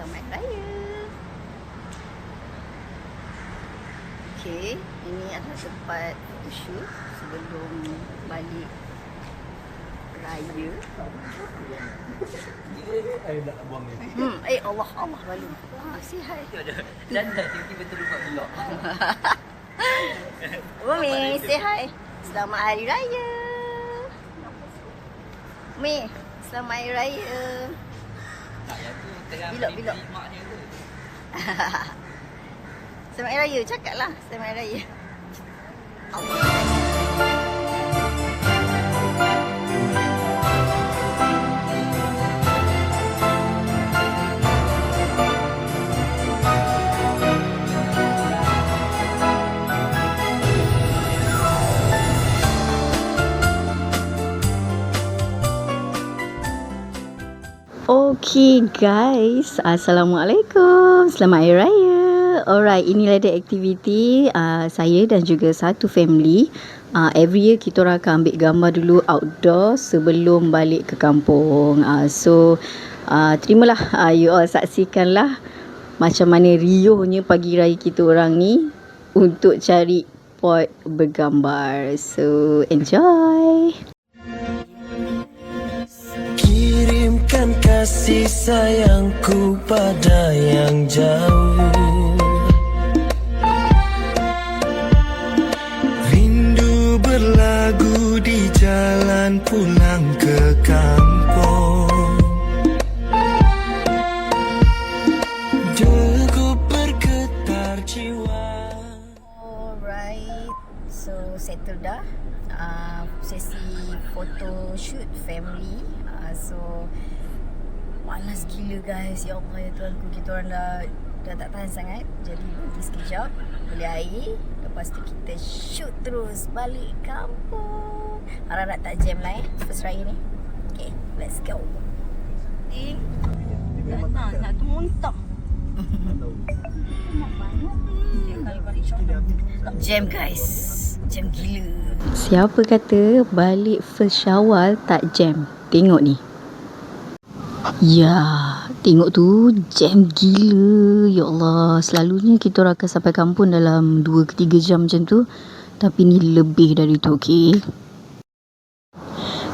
Selamat Hari Raya. Okey, ini adalah tempat photoshoot sebelum balik raya. Allah malu. Si hai. Dan tiba-tiba terlupa pula. Umi, say hi. Selamat Hari Raya. Umi, selamat Hari Raya. Tak yang tu tengah Bilok. mak dia tu. Selamat Hari Raya, cakaplah Selamat Hari Raya. Okay guys, Assalamualaikum, Selamat Hari Raya. Alright, inilah dia aktiviti saya dan juga satu family. Every year kita orang akan ambil gambar dulu outdoor sebelum balik ke kampung. Terimalah, you all saksikanlah macam mana riuhnya pagi raya kita orang ni untuk cari spot bergambar. So enjoy. Kirimkan kasih sayangku pada yang jauh, rindu berlagu di jalan pulang ke kampung, degup bergetar jiwa. Alright, so settle dah. Sesi photo shoot family. So panas gila guys. Ya Allah ya Tuhanku, kita orang dah tak tahan sangat. Jadi berhenti sekejap, beli air, lepas tu kita shoot terus balik kampung. Harap tak jam lah first raya ni. Okay, let's go. Nak tu muntah. Jam guys, jam gila. Siapa kata balik first Syawal tak jam? Tengok ni. Ya, tengok tu jam gila. Ya Allah, selalunya kita orang akan sampai kampung dalam 2 ke 3 jam macam tu. Tapi ni lebih dari tu, okey.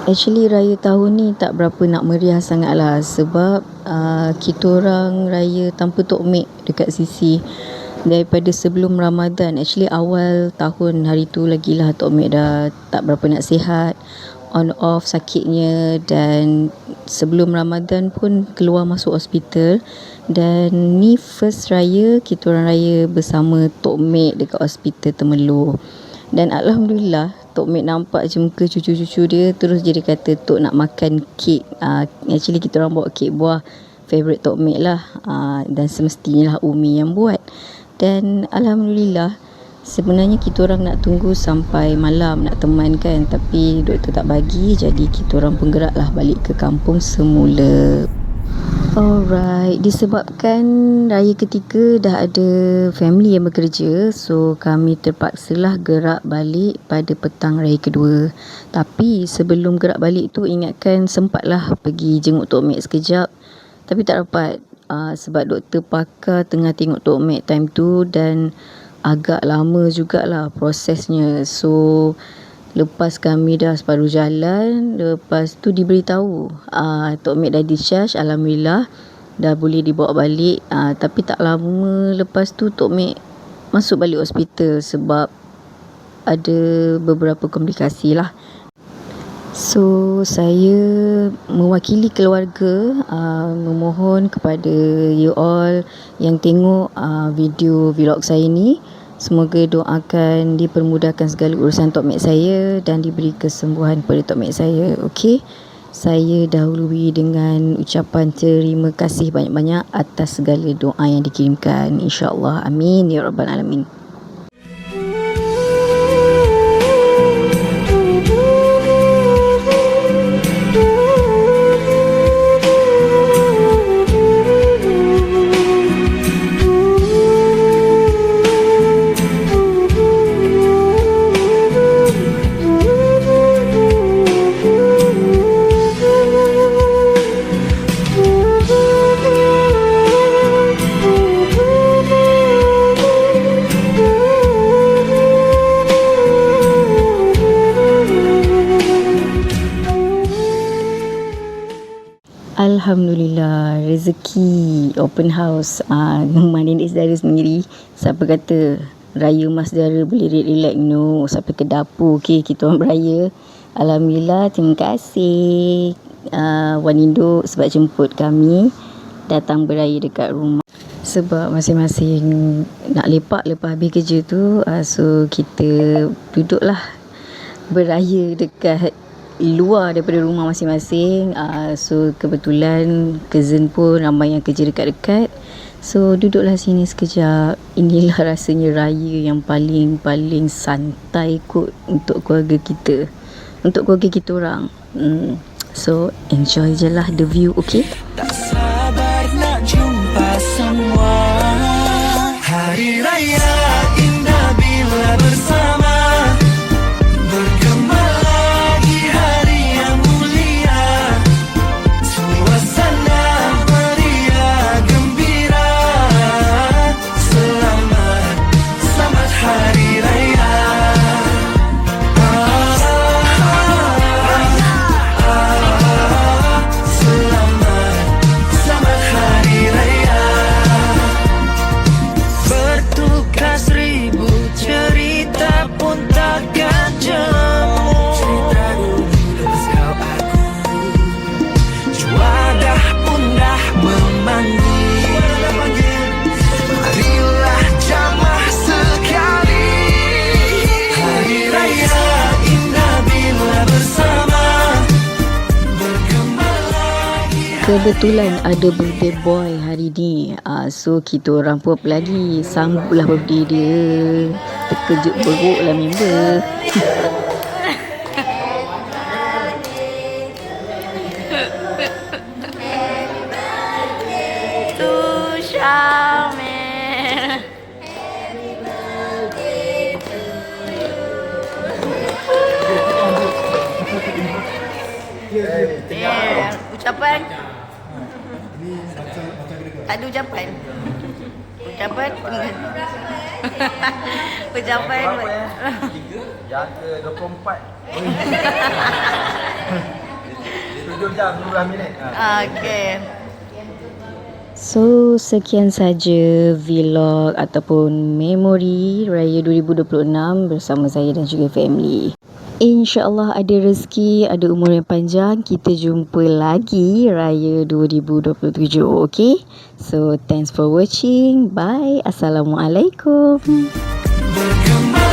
Actually raya tahun ni tak berapa nak meriah sangat lah. Sebab kita orang raya tanpa Tok Mek dekat sisi. Daripada sebelum Ramadan. Actually awal tahun hari tu lagi lah Tok Mek dah tak berapa nak sihat, on off sakitnya. Dan sebelum Ramadan pun keluar masuk hospital. Dan ni first raya kita orang raya bersama Tok Mek dekat hospital Temerloh. Dan Alhamdulillah Tok Mek nampak je muka cucu-cucu dia. Terus dia kata Tok nak makan kek. Actually kita orang bawa kek buah favourite Tok Mek lah. Dan semestinya lah Umi yang buat. Dan Alhamdulillah, sebenarnya kita orang nak tunggu sampai malam nak teman kan. Tapi doktor tak bagi. Jadi kita orang penggerak lah balik ke kampung semula. Alright, disebabkan raya ketiga dah ada family yang bekerja. So kami terpaksalah gerak balik pada petang raya kedua. Tapi sebelum gerak balik tu ingatkan sempatlah pergi jenguk Tok Mek sekejap. Tapi tak dapat. Sebab doktor pakar tengah tengok Tok Mek time tu. Dan agak lama jugalah prosesnya. So lepas kami dah separuh jalan, lepas tu diberitahu Tok Mek dah discharge. Alhamdulillah dah boleh dibawa balik. Tapi tak lama lepas tu Tok Mek masuk balik hospital. Sebab ada beberapa komplikasi lah. So saya mewakili keluarga memohon kepada you all yang tengok video vlog saya ni, semoga doakan dipermudahkan segala urusan Tok Mek saya dan diberi kesembuhan kepada Tok Mek saya. Okey, saya dahului dengan ucapan terima kasih banyak-banyak atas segala doa yang dikirimkan. InsyaAllah, amin ya rabbal alamin. Alhamdulillah, rezeki open house. Rumah nenek saudara sendiri. Siapa kata raya mas saudara boleh relax? No, sampai ke dapur. Okay, kita orang beraya. Alhamdulillah, terima kasih Wan Induk sebab jemput kami datang beraya dekat rumah. Sebab masing-masing nak lepak lepas habis kerja tu, so kita duduklah beraya dekat luar daripada rumah masing-masing. So kebetulan cousin pun ramai yang kerja dekat-dekat, so duduklah sini sekejap. Inilah rasanya raya yang paling santai kot untuk keluarga kita, untuk keluarga kita orang. So enjoy je lah the view. Okay, Tak sabar nak jumpa semua. Hari raya indah bila bersama. Bergema lagi hari yang mulia. Suasana meriah gembira. Selamat, selamat hari raya. Selamat, selamat hari raya. Bertukar seribu cerita pun takkan jemu. Cerita dulu kau aku, juadah pun dah memanggil. Marilah jamah sekali. Hari raya indah bila bersama. Bergema lagi. kebetulan ada birthday boy hari ni. So kita orang pun apa lagi, sambutlah birthday dia. Terkejut beruk lah member. Ucapan tak ada ucapan. Ucapan ucapan Jaga 24 7 jam 12 minit. okey. So sekian saja vlog ataupun memori Raya 2026 bersama saya dan juga family. InsyaAllah ada rezeki, ada umur yang panjang, kita jumpa lagi Raya 2027. Okay, so thanks for watching. Bye. Assalamualaikum. Bergema